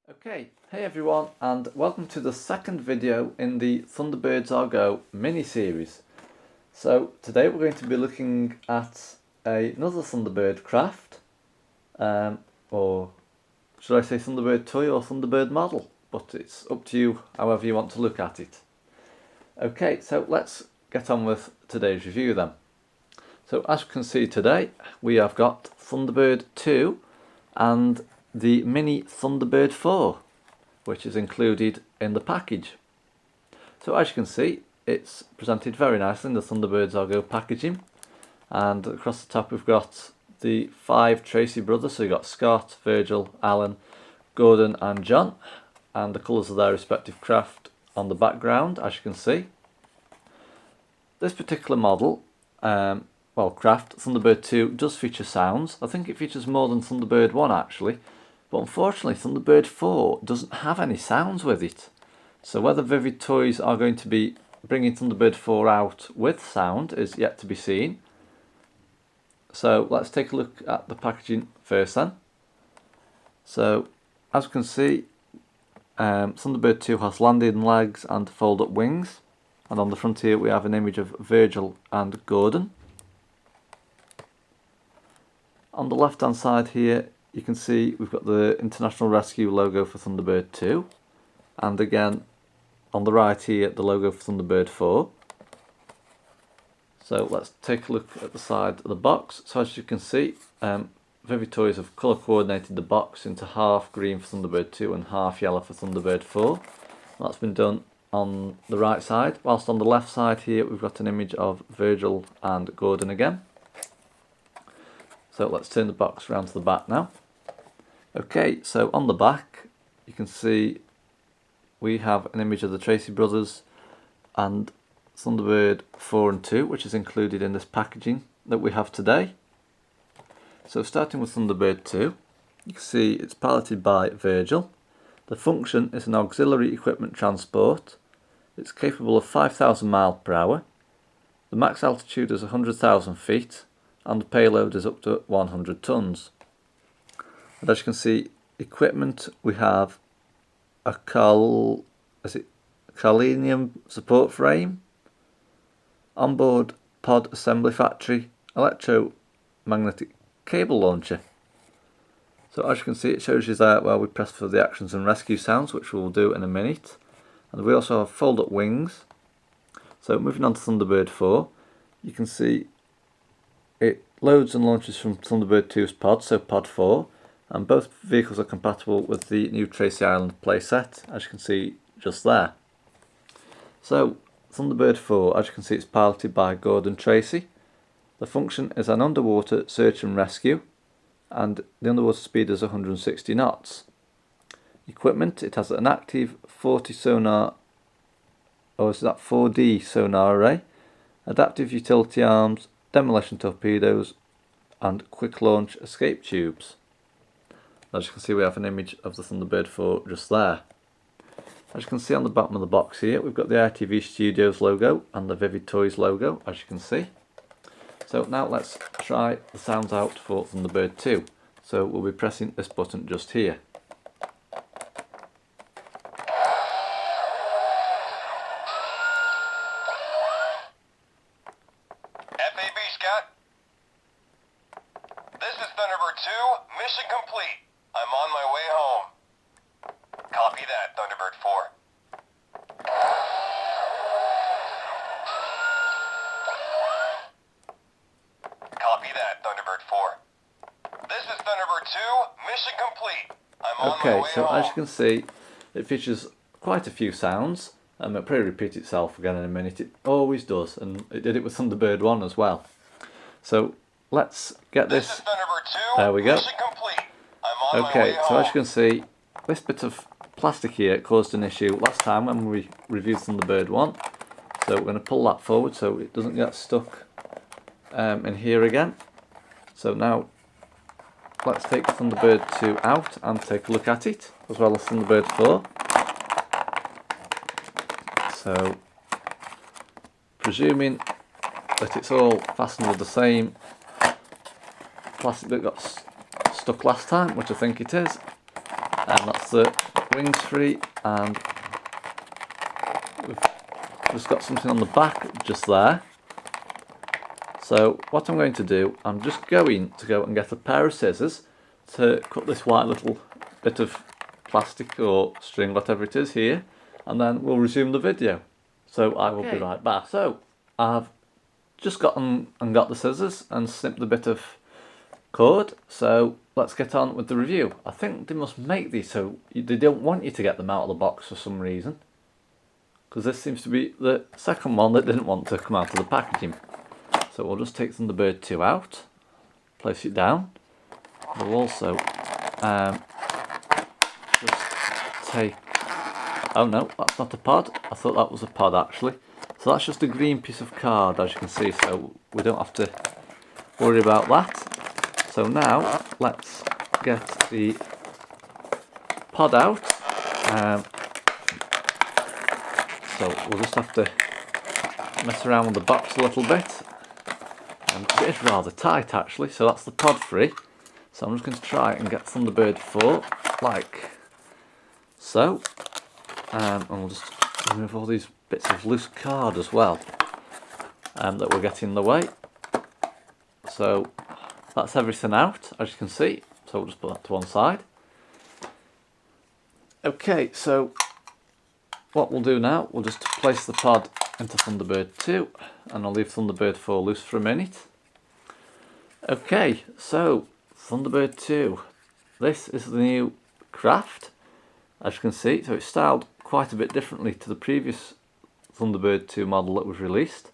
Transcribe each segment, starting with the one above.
Okay, hey everyone, and welcome to the second video in the Thunderbirds Are Go mini-series. So today we're going to be looking at another Thunderbird craft, or should I say Thunderbird toy or Thunderbird model, but it's up to you however you want to look at it. Okay, so let's get on with today's review then. So as you can see today, we have got Thunderbird 2 and the mini Thunderbird 4, which is included in the package. So as you can see, it's presented very nicely in the Thunderbirds Are Go packaging, and across the top we've got the 5 Tracy brothers. So you've got Scott, Virgil, Alan, Gordon and John, and the colours of their respective craft on the background, as you can see. This particular model, craft, Thunderbird 2, does feature sounds. I think it features more than Thunderbird 1 actually, but unfortunately Thunderbird 4 doesn't have any sounds with it. So whether Vivid Toys are going to be bringing Thunderbird 4 out with sound is yet to be seen. So let's take a look at the packaging first then. So as you can see, Thunderbird 2 has landing legs and fold up wings, and on the front here we have an image of Virgil and Gordon. On the left hand side here you can see we've got the International Rescue logo for Thunderbird 2, and again on the right here the logo for Thunderbird 4. So let's take a look at the side of the box. So as you can see, Vivid Toys have colour coordinated the box into half green for Thunderbird 2 and half yellow for Thunderbird 4. That's been done on the right side, whilst on the left side here we've got an image of Virgil and Gordon again. So let's turn the box around to the back now. Okay, so on the back you can see we have an image of the Tracy brothers and Thunderbird 4 and 2, which is included in this packaging that we have today. So starting with Thunderbird 2, you can see it's piloted by Virgil. The function is an auxiliary equipment transport. It's capable of 5,000 miles per hour. The max altitude is 100,000 feet. And the payload is up to 100 tons. And as you can see, equipment, we have a Carlinium support frame, onboard pod assembly factory, electromagnetic cable launcher. So as you can see, it shows you there where we press for the actions and rescue sounds, which we'll do in a minute. And we also have fold up wings. So moving on to Thunderbird 4, you can see it loads and launches from Thunderbird 2's pod, so pod 4, and both vehicles are compatible with the new Tracy Island playset, as you can see just there. So Thunderbird 4, as you can see, it's piloted by Gordon Tracy. The function is an underwater search and rescue, and the underwater speed is 160 knots. Equipment, it has an active 4D sonar array, adaptive utility arms, demolition torpedoes and quick launch escape tubes. As you can see, we have an image of the Thunderbird 4 just there. As you can see on the bottom of the box here, we've got the ITV Studios logo and the Vivid Toys logo, as you can see. So now let's try the sounds out for Thunderbird 2. So we'll be pressing this button just here. FAB, Scott. This is Thunderbird 2. Mission complete. I'm on my way home. Copy that, Thunderbird 4. Copy that, Thunderbird 4. This is Thunderbird 2. Mission complete. I'm on my way home. Okay, so as you can see, it features quite a few sounds. It'll probably repeat itself again in a minute. It always does, and it did it with Thunderbird 1 as well. So let's get this. This is Thunderbird 2. There we go. Mission complete. I'm on my way Okay, so home. as you can see, this bit of plastic here caused an issue last time when we reviewed Thunderbird 1. So we're going to pull that forward so it doesn't get stuck in here again. So now let's take Thunderbird 2 out and take a look at it, as well as Thunderbird 4. So presuming that it's all fastened with the same plastic that got stuck last time, which I think it is, and that's the wings free, and we've just got something on the back just there. So what I'm going to do, I'm just going to go and get a pair of scissors to cut this white little bit of plastic or string, whatever it is here, and then we'll resume the video. So I will be right back. So I've just gotten and got the scissors and snipped a bit of cord, so let's get on with the review. I think they must make these so they don't want you to get them out of the box for some reason, because this seems to be the second one that didn't want to come out of the packaging. So we'll just take Thunderbird 2 out, place it down. We'll also just take, oh no, that's not a pod. I thought that was a pod actually. So that's just a green piece of card, as you can see, so we don't have to worry about that. So now let's get the pod out. So we'll just have to mess around with the box a little bit. It is rather tight actually, so that's the pod free. So I'm just going to try and get Thunderbird 4 like so. And we'll just remove all these bits of loose card as well that will get in the way. So that's everything out, as you can see. So we'll just put that to one side. Okay, so what we'll do now, we'll just place the pod into Thunderbird 2, and I'll leave Thunderbird 4 loose for a minute. Okay, so Thunderbird 2, this is the new craft, as you can see. So it's styled quite a bit differently to the previous Thunderbird 2 model that was released.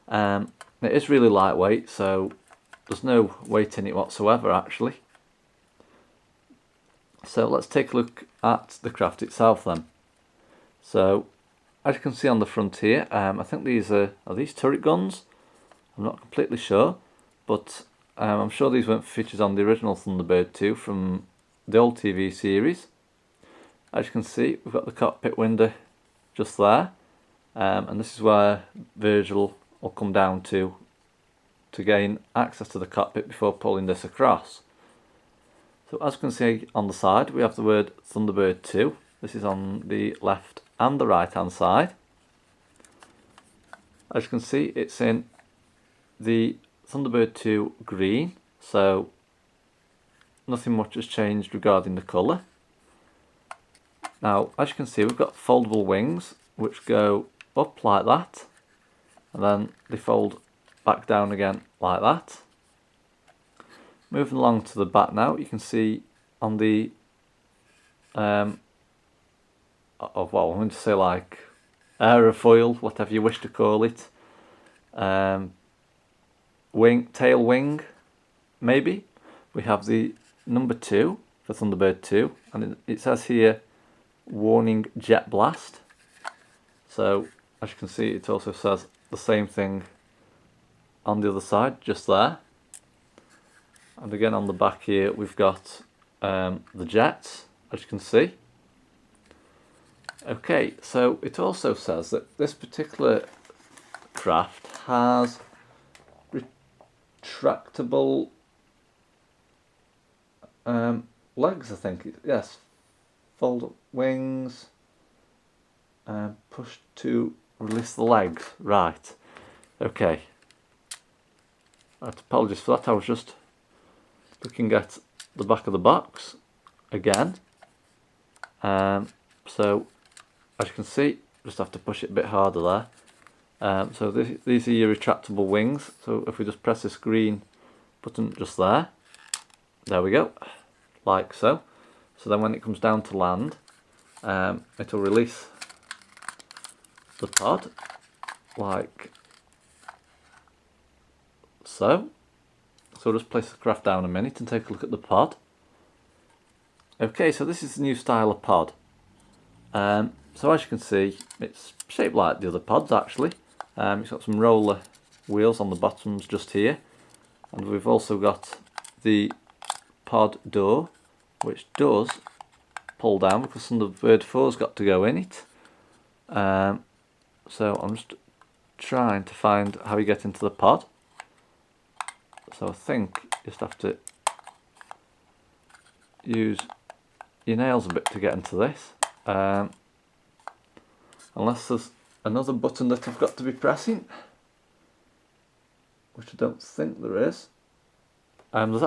It is really lightweight, so there's no weight in it whatsoever actually. So let's take a look at the craft itself then. So as you can see on the front here, I think these are these turret guns? I'm not completely sure, but I'm sure these weren't featured on the original Thunderbird 2 from the old TV series. As you can see, we've got the cockpit window just there, and this is where Virgil will come down to gain access to the cockpit before pulling this across. So as you can see on the side, we have the word Thunderbird 2. This is on the left and the right hand side. As you can see, it's in the Thunderbird 2 green, so nothing much has changed regarding the colour. Now, as you can see, we've got foldable wings which go up like that, and then they fold back down again like that. Moving along to the back now, you can see on the well, I'm going to say like aerofoil, whatever you wish to call it, tail wing maybe, we have the number 2 for Thunderbird 2, and it says here warning jet blast. So as you can see, it also says the same thing on the other side just there. And again on the back here we've got the jets, as you can see. Okay, so it also says that this particular craft has retractable legs, I think. Yes, fold up wings, push to release the legs. Right, okay. Apologies for that, I was just looking at the back of the box again. So as you can see, just have to push it a bit harder there. So these are your retractable wings. So if we just press this green button just there we go, like so. So then when it comes down to land, it'll release the pod like so. So we'll just place the craft down a minute and take a look at the pod. Okay, so this is the new style of pod. So as you can see, it's shaped like the other pods actually. It's got some roller wheels on the bottoms just here, and we've also got the pod door, which does pull down because Thunderbird 4's got to go in it. So I'm just trying to find how you get into the pod. So I think you just have to use your nails a bit to get into this. Unless there's another button that I've got to be pressing, which I don't think there is. There's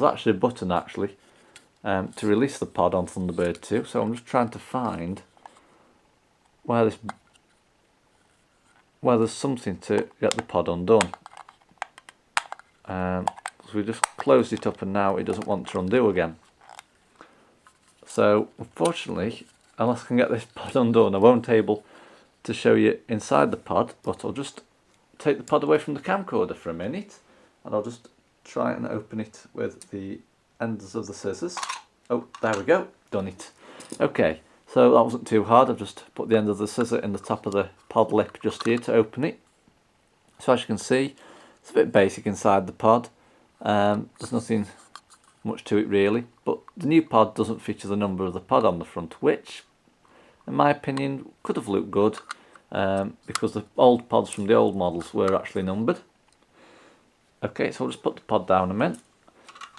actually a button to release the pod on Thunderbird 2, so I'm just trying to find where there's something to get the pod undone. So we just closed it up and now it doesn't want to undo again. So unfortunately, unless I can get this pod undone, I won't be able to show you inside the pod, but I'll just take the pod away from the camcorder for a minute and I'll just try and open it with the ends of the scissors. Oh, there we go, done it. Okay, so that wasn't too hard. I've just put the end of the scissor in the top of the pod lip just here to open it. So as you can see, it's a bit basic inside the pod. There's nothing much to it really, but the new pod doesn't feature the number of the pod on the front, which in my opinion could have looked good, because the old pods from the old models were actually numbered. Okay, so I'll just put the pod down a minute.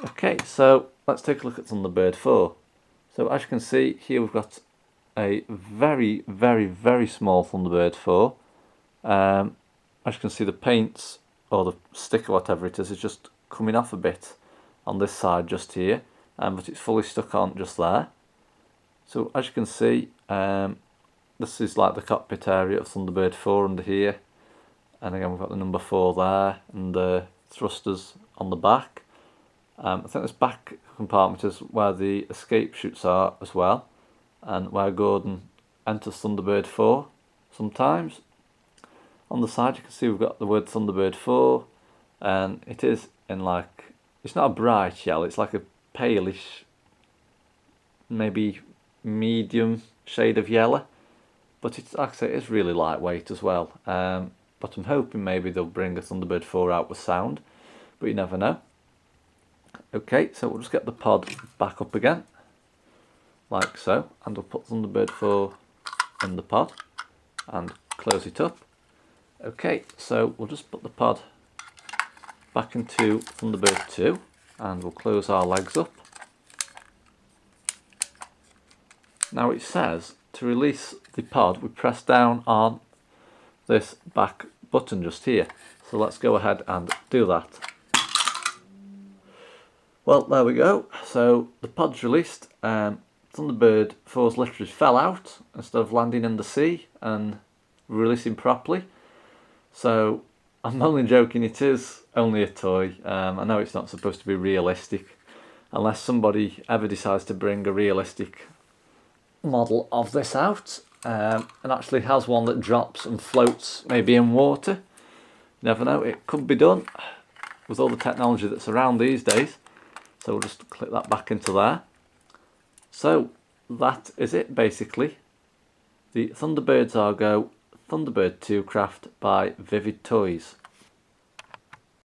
Okay, so let's take a look at Thunderbird 4. So as you can see here, we've got a very, very, very small Thunderbird 4. As you can see, the paint or the stick or whatever it is just coming off a bit on this side just here, but it's fully stuck on just there. So as you can see, this is like the cockpit area of Thunderbird 4 under here, and again we've got the number 4 there and the thrusters on the back. I think this back compartment is where the escape chutes are as well, and where Gordon enters Thunderbird 4 sometimes. On the side you can see we've got the word Thunderbird 4, and it is in like, it's not a bright yellow, it's like a palish, maybe medium shade of yellow, but it's, like I say, it's really lightweight as well. But I'm hoping maybe they'll bring a Thunderbird 4 out with sound, but you never know. Okay, so we'll just get the pod back up again, like so, and we'll put Thunderbird 4 in the pod and close it up. Okay, so we'll just put the pod back into Thunderbird 2 and we'll close our legs up. Now it says to release the pod we press down on this back button just here, so let's go ahead and do that. Well, there we go, so the pod's released. Thunderbird 4's literally fell out instead of landing in the sea and releasing properly. So I'm only joking, it is only a toy. I know it's not supposed to be realistic, unless somebody ever decides to bring a realistic model of this out, and actually has one that drops and floats maybe in water. You never know, it could be done with all the technology that's around these days. So we'll just click that back into there. So that is it basically. The Thunderbirds Argo Thunderbird 2 craft by Vivid Toys.